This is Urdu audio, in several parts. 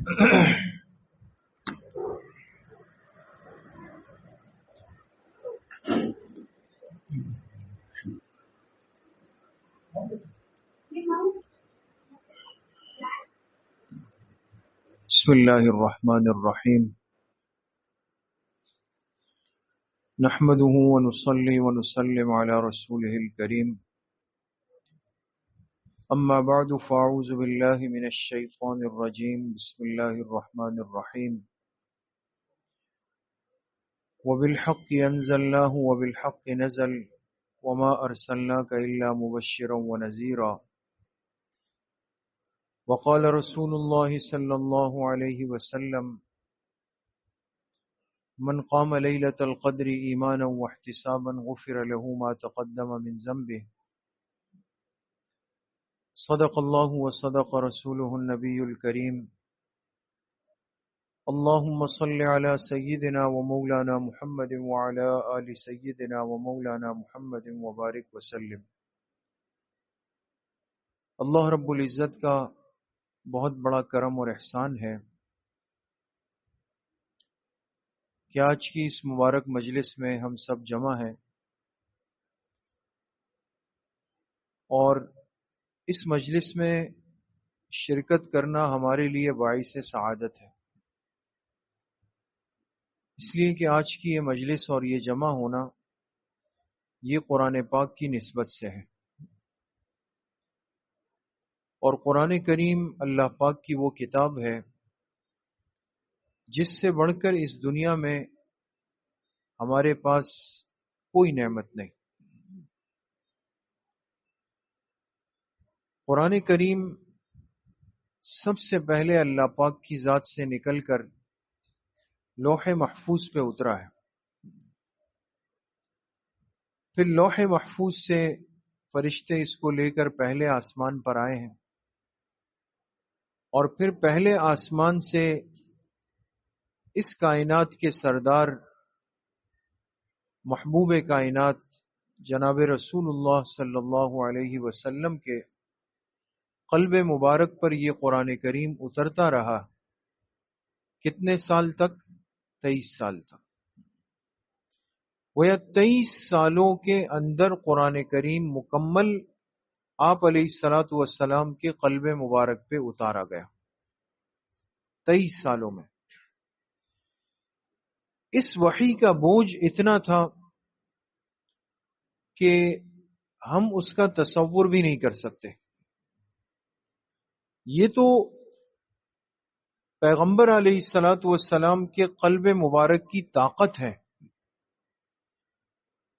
بسم الله الرحمن الرحيم نحمده ونصلي ونسلم على رسوله الكريم أما بعد فأعوذ بالله من الشيطان الرجيم بسم الله الرحمن الرحيم وبالحق أنزلناه وبالحق نزل وما أرسلناك إلا مبشرا ونذيرا وقال رسول الله صلى الله عليه وسلم من قام ليلة القدر إيمانا واحتسابا غفر له ما تقدم من ذنبه صدق الله وصدق رسوله النبي الكريم اللهم صل على سيدنا ومولانا محمد وعلى آل سيدنا ومولانا محمد وبارك وسلم۔ اللہ رب العزت کا بہت بڑا کرم اور احسان ہے کہ آج کی اس مبارک مجلس میں ہم سب جمع ہیں اور اس مجلس میں شرکت کرنا ہمارے لیے باعث سعادت ہے، اس لیے کہ آج کی یہ مجلس اور یہ جمع ہونا یہ قرآن پاک کی نسبت سے ہے، اور قرآن کریم اللہ پاک کی وہ کتاب ہے جس سے بڑھ کر اس دنیا میں ہمارے پاس کوئی نعمت نہیں۔ قرآن کریم سب سے پہلے اللہ پاک کی ذات سے نکل کر لوح محفوظ پہ اترا ہے، پھر لوح محفوظ سے فرشتے اس کو لے کر پہلے آسمان پر آئے ہیں، اور پھر پہلے آسمان سے اس کائنات کے سردار محبوب کائنات جناب رسول اللہ صلی اللہ علیہ وسلم کے قلب مبارک پر یہ قرآن کریم اترتا رہا۔ کتنے سال تک؟ 23 سال تک۔ وہ 23 سالوں کے اندر قرآن کریم مکمل آپ علیہ الصلاۃ والسلام کے قلب مبارک پہ اتارا گیا، 23 سالوں میں۔ اس وحی کا بوجھ اتنا تھا کہ ہم اس کا تصور بھی نہیں کر سکتے۔ یہ تو پیغمبر علیہ الصلاۃ والسلام کے قلب مبارک کی طاقت ہے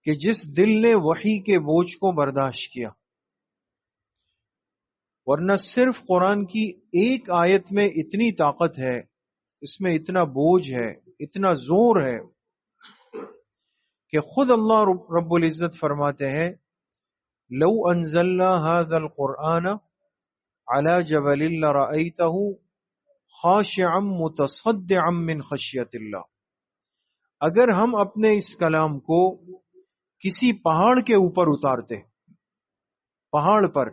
کہ جس دل نے وحی کے بوجھ کو برداشت کیا، ورنہ صرف قرآن کی ایک آیت میں اتنی طاقت ہے، اس میں اتنا بوجھ ہے، اتنا زور ہے کہ خود اللہ رب العزت فرماتے ہیں لو انزلنا هذا القرآن على جبل لرأيته خاشعا متصدعا من خشیت اللہ۔ اگر ہم اپنے اس کلام کو کسی پہاڑ کے اوپر اتارتے، پہاڑ پر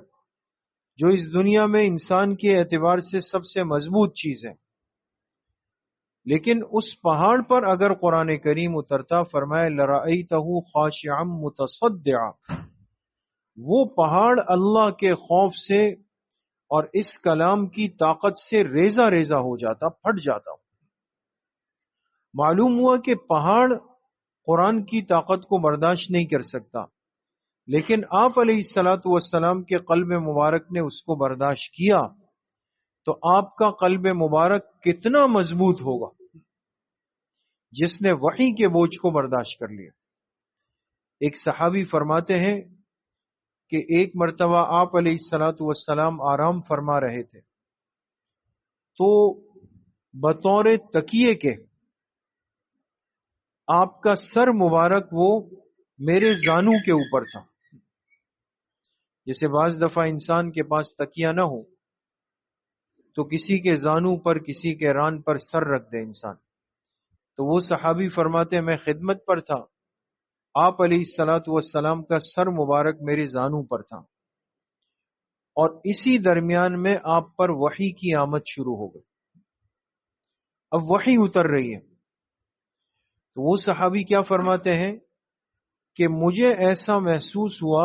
جو اس دنیا میں انسان کے اعتبار سے سب سے مضبوط چیز ہے، لیکن اس پہاڑ پر اگر قرآن کریم اترتا، فرمایا لرأیتہ خاشعا متصدعا، وہ پہاڑ اللہ کے خوف سے اور اس کلام کی طاقت سے ریزہ ریزہ ہو جاتا، پھٹ جاتا۔ معلوم ہوا کہ پہاڑ قرآن کی طاقت کو برداشت نہیں کر سکتا، لیکن آپ علیہ الصلاۃ والسلام کے قلب مبارک نے اس کو برداشت کیا، تو آپ کا قلب مبارک کتنا مضبوط ہوگا جس نے وحی کے بوجھ کو برداشت کر لیا۔ ایک صحابی فرماتے ہیں کہ ایک مرتبہ آپ علیہ الصلاۃ والسلام آرام فرما رہے تھے، تو بطور تکیے کے آپ کا سر مبارک وہ میرے زانوں کے اوپر تھا۔ جیسے بعض دفعہ انسان کے پاس تکیہ نہ ہو تو کسی کے زانوں پر، کسی کے ران پر سر رکھ دے انسان، تو وہ صحابی فرماتے میں خدمت پر تھا، آپ علیہ الصلاۃ والسلام کا سر مبارک میرے زانوں پر تھا، اور اسی درمیان میں آپ پر وحی کی آمد شروع ہو گئی۔ اب وحی اتر رہی ہے، تو وہ صحابی کیا فرماتے ہیں کہ مجھے ایسا محسوس ہوا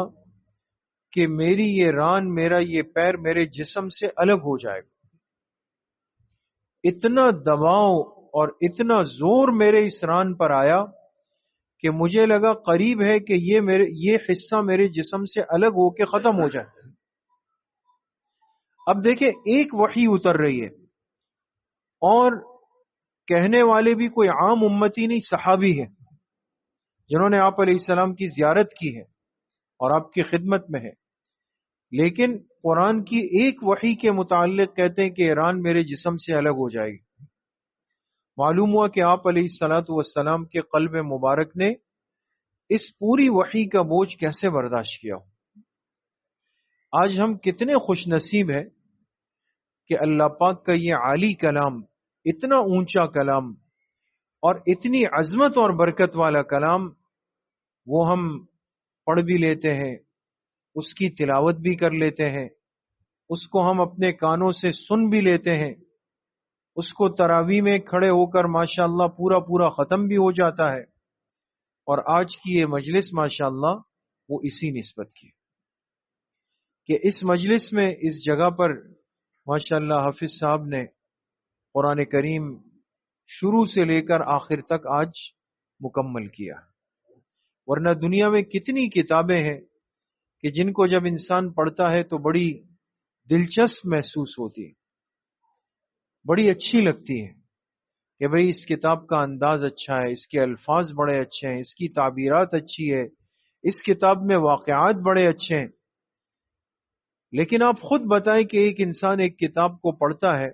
کہ میری یہ ران، میرا یہ پیر میرے جسم سے الگ ہو جائے گا۔ اتنا دباؤ اور اتنا زور میرے اس ران پر آیا کہ مجھے لگا قریب ہے کہ یہ حصہ میرے جسم سے الگ ہو کے ختم ہو جائے۔ اب دیکھیں، ایک وحی اتر رہی ہے اور کہنے والے بھی کوئی عام امتی نہیں، صحابی ہے جنہوں نے آپ علیہ السلام کی زیارت کی ہے اور آپ کی خدمت میں ہے، لیکن قرآن کی ایک وحی کے متعلق کہتے ہیں کہ ایران میرے جسم سے الگ ہو جائے گی۔ معلوم ہوا کہ آپ علیہ الصلاۃ والسلام کے قلب مبارک نے اس پوری وحی کا بوجھ کیسے برداشت کیا ہو۔ آج ہم کتنے خوش نصیب ہیں کہ اللہ پاک کا یہ عالی کلام، اتنا اونچا کلام اور اتنی عظمت اور برکت والا کلام، وہ ہم پڑھ بھی لیتے ہیں، اس کی تلاوت بھی کر لیتے ہیں، اس کو ہم اپنے کانوں سے سن بھی لیتے ہیں، اس کو تراویح میں کھڑے ہو کر ماشاءاللہ پورا پورا ختم بھی ہو جاتا ہے۔ اور آج کی یہ مجلس ماشاءاللہ وہ اسی نسبت کی کہ اس مجلس میں، اس جگہ پر ماشاءاللہ حافظ صاحب نے قرآن کریم شروع سے لے کر آخر تک آج مکمل کیا۔ ورنہ دنیا میں کتنی کتابیں ہیں کہ جن کو جب انسان پڑھتا ہے تو بڑی دلچسپ محسوس ہوتی ہے، بڑی اچھی لگتی ہے کہ بھئی اس کتاب کا انداز اچھا ہے، اس کے الفاظ بڑے اچھے ہیں، اس کی تعبیرات اچھی ہے، اس کتاب میں واقعات بڑے اچھے ہیں۔ لیکن آپ خود بتائیں کہ ایک انسان ایک کتاب کو پڑھتا ہے،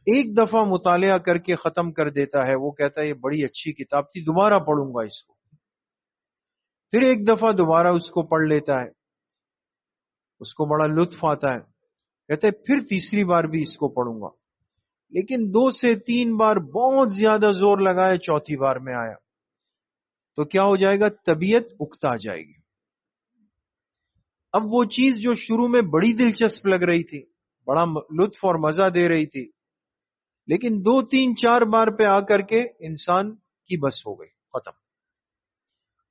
ایک دفعہ مطالعہ کر کے ختم کر دیتا ہے، وہ کہتا ہے یہ بڑی اچھی کتاب تھی، دوبارہ پڑھوں گا اس کو، پھر ایک دفعہ دوبارہ اس کو پڑھ لیتا ہے، اس کو بڑا لطف آتا ہے، کہتے ہیں پھر تیسری بار بھی اس کو پڑھوں گا، لیکن 2 سے 3 بار بہت زیادہ زور لگائے، چوتھی بار میں آیا تو کیا ہو جائے گا؟ طبیعت اکتا جائے گی۔ اب وہ چیز جو شروع میں بڑی دلچسپ لگ رہی تھی، بڑا لطف اور مزہ دے رہی تھی، لیکن 2 3 4 بار پہ آ کر کے انسان کی بس ہو گئی، ختم۔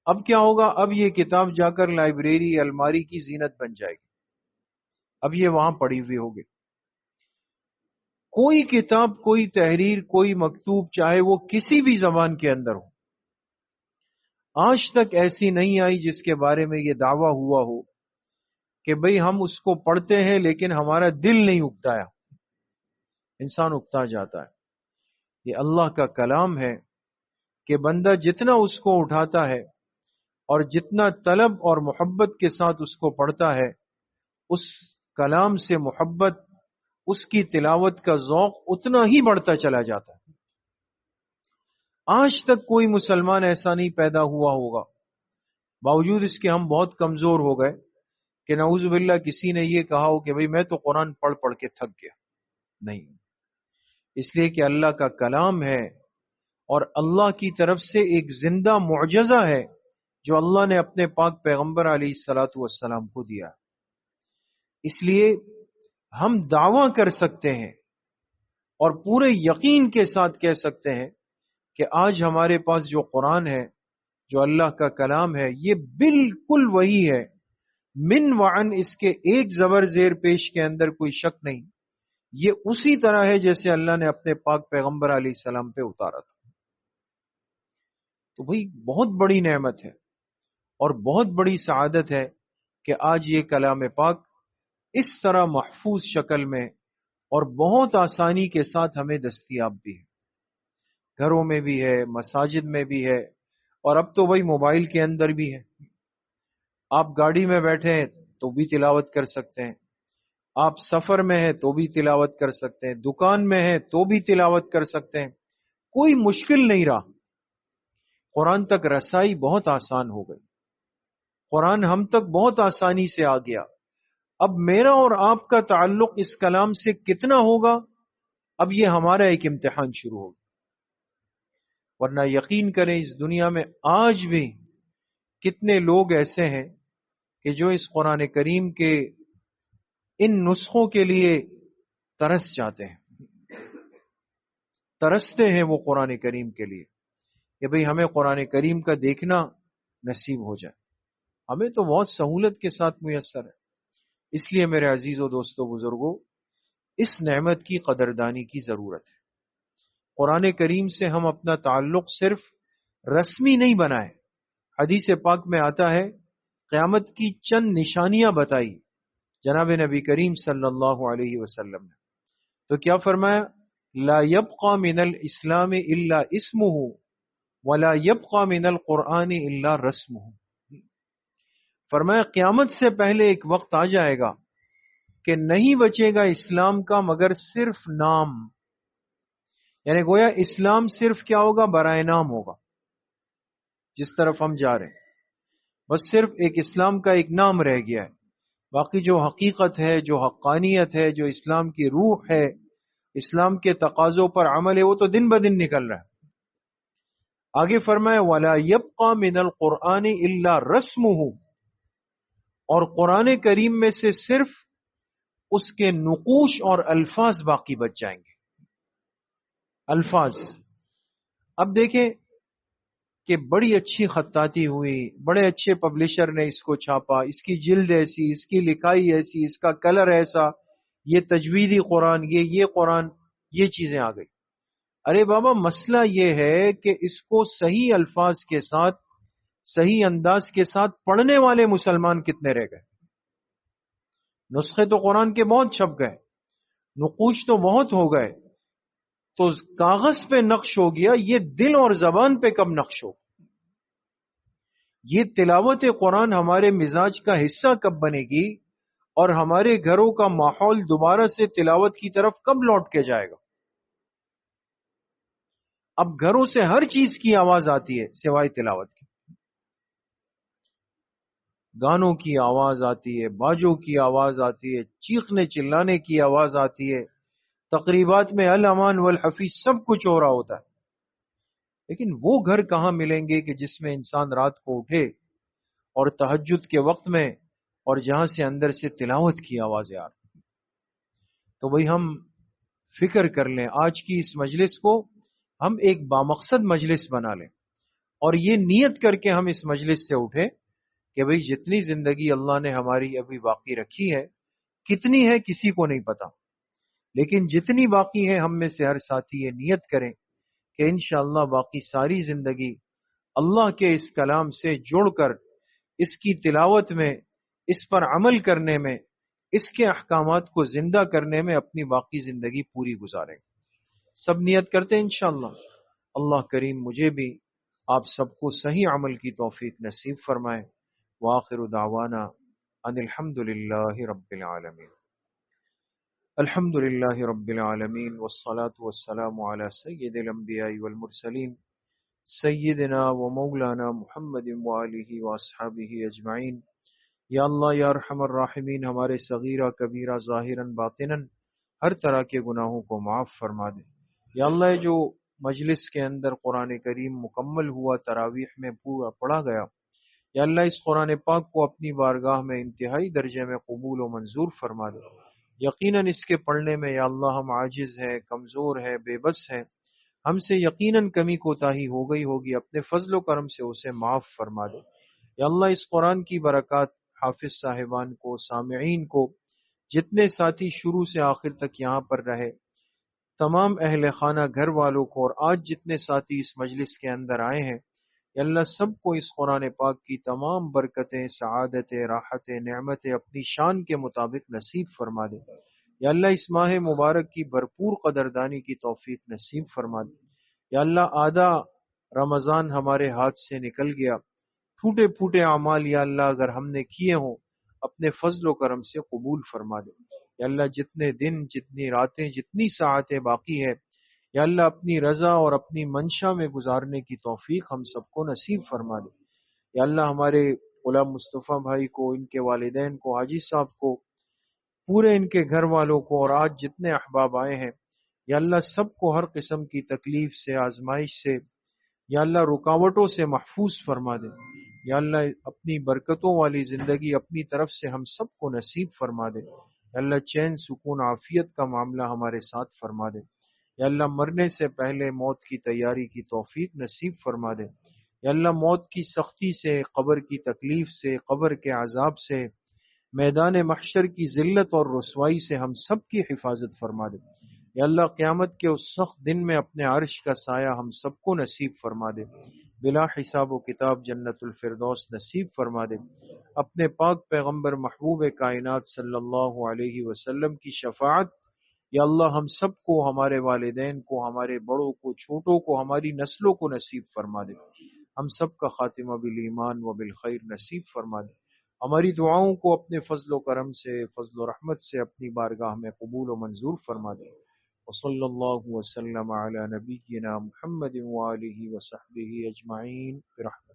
اب کیا ہوگا؟ اب یہ کتاب جا کر لائبریری، الماری کی زینت بن جائے گی، اب یہ وہاں پڑی ہوئی ہوگی۔ کوئی کتاب، کوئی تحریر، کوئی مکتوب، چاہے وہ کسی بھی زبان کے اندر ہو، آج تک ایسی نہیں آئی جس کے بارے میں یہ دعویٰ ہوا ہو کہ بھئی ہم اس کو پڑھتے ہیں لیکن ہمارا دل نہیں اکتایا۔ انسان اکتا جاتا ہے۔ یہ اللہ کا کلام ہے کہ بندہ جتنا اس کو اٹھاتا ہے اور جتنا طلب اور محبت کے ساتھ اس کو پڑھتا ہے، اس کلام سے محبت، اس کی تلاوت کا ذوق اتنا ہی بڑھتا چلا جاتا ہے۔ آج تک کوئی مسلمان ایسا نہیں پیدا ہوا ہوگا، باوجود اس کے ہم بہت کمزور ہو گئے، کہ نعوذ باللہ کسی نے یہ کہا ہو کہ بھئی میں تو قرآن پڑھ پڑھ کے تھک گیا۔ نہیں، اس لیے کہ اللہ کا کلام ہے اور اللہ کی طرف سے ایک زندہ معجزہ ہے جو اللہ نے اپنے پاک پیغمبر علیہ الصلاۃ والسلام کو دیا۔ اس لیے ہم دعویٰ کر سکتے ہیں اور پورے یقین کے ساتھ کہہ سکتے ہیں کہ آج ہمارے پاس جو قرآن ہے، جو اللہ کا کلام ہے، یہ بالکل وہی ہے، من وعن، اس کے ایک زبر زیر پیش کے اندر کوئی شک نہیں، یہ اسی طرح ہے جیسے اللہ نے اپنے پاک پیغمبر علیہ السلام پہ اتارا تھا۔ تو بھئی بہت بڑی نعمت ہے اور بہت بڑی سعادت ہے کہ آج یہ کلام پاک اس طرح محفوظ شکل میں اور بہت آسانی کے ساتھ ہمیں دستیاب بھی ہے، گھروں میں بھی ہے، مساجد میں بھی ہے، اور اب تو بھئی موبائل کے اندر بھی ہے۔ آپ گاڑی میں بیٹھے ہیں تو بھی تلاوت کر سکتے ہیں، آپ سفر میں ہیں تو بھی تلاوت کر سکتے ہیں، دکان میں ہیں تو بھی تلاوت کر سکتے ہیں، کوئی مشکل نہیں رہا۔ قرآن تک رسائی بہت آسان ہو گئی، قرآن ہم تک بہت آسانی سے آ گیا۔ اب میرا اور آپ کا تعلق اس کلام سے کتنا ہوگا، اب یہ ہمارا ایک امتحان شروع ہوگا۔ ورنہ یقین کریں، اس دنیا میں آج بھی کتنے لوگ ایسے ہیں کہ جو اس قرآن کریم کے ان نسخوں کے لیے ترس جاتے ہیں۔ ترستے ہیں وہ قرآن کریم کے لیے کہ بھئی ہمیں قرآن کریم کا دیکھنا نصیب ہو جائے. ہمیں تو بہت سہولت کے ساتھ میسر ہے. اس لیے میرے عزیزوں دوستوں بزرگوں اس نعمت کی قدردانی کی ضرورت ہے. قرآن کریم سے ہم اپنا تعلق صرف رسمی نہیں بنائے. حدیث پاک میں آتا ہے قیامت کی چند نشانیاں بتائی جناب نبی کریم صلی اللہ علیہ وسلم نے. تو کیا فرمایا؟ لا يبقى من الاسلام الا اسمه ولا يبقى من القرآن الا رسمه. فرمایا قیامت سے پہلے ایک وقت آ جائے گا کہ نہیں بچے گا اسلام کا مگر صرف نام. یعنی گویا اسلام صرف کیا ہوگا؟ برائے نام ہوگا. جس طرف ہم جا رہے ہیں بس صرف ایک اسلام کا ایک نام رہ گیا ہے. باقی جو حقیقت ہے، جو حقانیت ہے، جو اسلام کی روح ہے، اسلام کے تقاضوں پر عمل ہے، وہ تو دن بدن نکل رہا ہے. آگے فرمایا وَلَا يَبْقَى مِنَ الْقُرْآنِ إِلَّا رَسْمُهُ، اور قرآن کریم میں سے صرف اس کے نقوش اور الفاظ باقی بچ جائیں گے. الفاظ. اب دیکھیں کہ بڑی اچھی خطاطی ہوئی، بڑے اچھے پبلشر نے اس کو چھاپا، اس کی جلد ایسی، اس کی لکھائی ایسی، اس کا کلر ایسا، یہ تجویدی قرآن، یہ قرآن، یہ چیزیں آ گئی. ارے بابا مسئلہ یہ ہے کہ اس کو صحیح الفاظ کے ساتھ، صحیح انداز کے ساتھ پڑھنے والے مسلمان کتنے رہ گئے؟ نسخے تو قرآن کے بہت چھپ گئے، نقوش تو بہت ہو گئے، تو کاغذ پہ نقش ہو گیا، یہ دل اور زبان پہ کب نقش ہو؟ یہ تلاوت قرآن ہمارے مزاج کا حصہ کب بنے گی؟ اور ہمارے گھروں کا ماحول دوبارہ سے تلاوت کی طرف کب لوٹ کے جائے گا؟ اب گھروں سے ہر چیز کی آواز آتی ہے سوائے تلاوت کی. گانوں کی آواز آتی ہے، باجوں کی آواز آتی ہے، چیخنے چلانے کی آواز آتی ہے، تقریبات میں الامان والحفیظ سب کچھ ہو رہا ہوتا ہے. لیکن وہ گھر کہاں ملیں گے کہ جس میں انسان رات کو اٹھے اور تہجد کے وقت میں اور جہاں سے اندر سے تلاوت کی آوازیں آ رہی. تو وہی ہم فکر کر لیں آج کی اس مجلس کو ہم ایک بامقصد مجلس بنا لیں اور یہ نیت کر کے ہم اس مجلس سے اٹھیں کہ بھئی جتنی زندگی اللہ نے ہماری ابھی باقی رکھی ہے، کتنی ہے کسی کو نہیں پتا، لیکن جتنی باقی ہے ہم میں سے ہر ساتھی یہ نیت کریں کہ انشاءاللہ باقی ساری زندگی اللہ کے اس کلام سے جڑ کر اس کی تلاوت میں، اس پر عمل کرنے میں، اس کے احکامات کو زندہ کرنے میں اپنی باقی زندگی پوری گزاریں. سب نیت کرتے ہیں انشاءاللہ. اللہ کریم مجھے بھی آپ سب کو صحیح عمل کی توفیق نصیب فرمائے. وآخر دعوانا ان الحمد للہ رب العالمین. الحمد للہ رب العالمین والصلاة والسلام علی سید الانبیاء والمرسلین سیدنا و مولانا محمد وآلہ واصحابہ اجمعین. یا اللہ یا ارحم الراحمین ہمارے صغیرہ کبیرہ ظاہراً باطناً ہر طرح کے گناہوں کو معاف فرما دے. یا اللہ جو مجلس کے اندر قرآن کریم مکمل ہوا، تراویح میں پورا پڑھا گیا، یا اللہ اس قرآن پاک کو اپنی بارگاہ میں انتہائی درجے میں قبول و منظور فرما دے. یقیناً اس کے پڑھنے میں یا اللہ ہم عاجز ہیں، کمزور ہیں، بے بس ہیں، ہم سے یقیناً کمی کوتاہی ہو گئی ہوگی، اپنے فضل و کرم سے اسے معاف فرما دے. یا اللہ اس قرآن کی برکات حافظ صاحبان کو، سامعین کو، جتنے ساتھی شروع سے آخر تک یہاں پر رہے، تمام اہل خانہ گھر والوں کو، اور آج جتنے ساتھی اس مجلس کے اندر آئے ہیں، یا اللہ سب کو اس قرآن پاک کی تمام برکتیں، سعادتیں، راحتیں، نعمتیں اپنی شان کے مطابق نصیب فرما دے. یا اللہ اس ماہ مبارک کی بھرپور قدردانی کی توفیق نصیب فرما دے. یا اللہ آدھا رمضان ہمارے ہاتھ سے نکل گیا، ٹوٹے پھوٹے اعمال یا اللہ اگر ہم نے کیے ہوں اپنے فضل و کرم سے قبول فرما دے. یا اللہ جتنے دن، جتنی راتیں، جتنی ساعتیں باقی ہے، یا اللہ اپنی رضا اور اپنی منشا میں گزارنے کی توفیق ہم سب کو نصیب فرما دے. یا اللہ ہمارے غلام مصطفیٰ بھائی کو، ان کے والدین کو، حاجی صاحب کو، پورے ان کے گھر والوں کو، اور آج جتنے احباب آئے ہیں، یا اللہ سب کو ہر قسم کی تکلیف سے، آزمائش سے، یا اللہ رکاوٹوں سے محفوظ فرما دے. یا اللہ اپنی برکتوں والی زندگی اپنی طرف سے ہم سب کو نصیب فرما دے. یا اللہ چین، سکون، عافیت کا معاملہ ہمارے ساتھ فرما دے. یا اللہ مرنے سے پہلے موت کی تیاری کی توفیق نصیب فرما دے۔ یا اللہ موت کی سختی سے، قبر کی تکلیف سے، قبر کے عذاب سے، میدان محشر کی ذلت اور رسوائی سے ہم سب کی حفاظت فرما دے۔ یا اللہ قیامت کے اس سخت دن میں اپنے عرش کا سایہ ہم سب کو نصیب فرما دے، بلا حساب و کتاب جنت الفردوس نصیب فرما دے۔ اپنے پاک پیغمبر محبوب کائنات صلی اللہ علیہ وسلم کی شفاعت یا اللہ ہم سب کو، ہمارے والدین کو، ہمارے بڑوں کو، چھوٹوں کو، ہماری نسلوں کو نصیب فرما دے۔ ہم سب کا خاتمہ بالایمان و بالخیر نصیب فرما دے۔ ہماری دعاؤں کو اپنے فضل و کرم سے، فضل و رحمت سے اپنی بارگاہ میں قبول و منظور فرما دے۔ وصلی اللہ وسلم علی نبینا محمد وآلہ وصحبہ اجمعین برحمتہ۔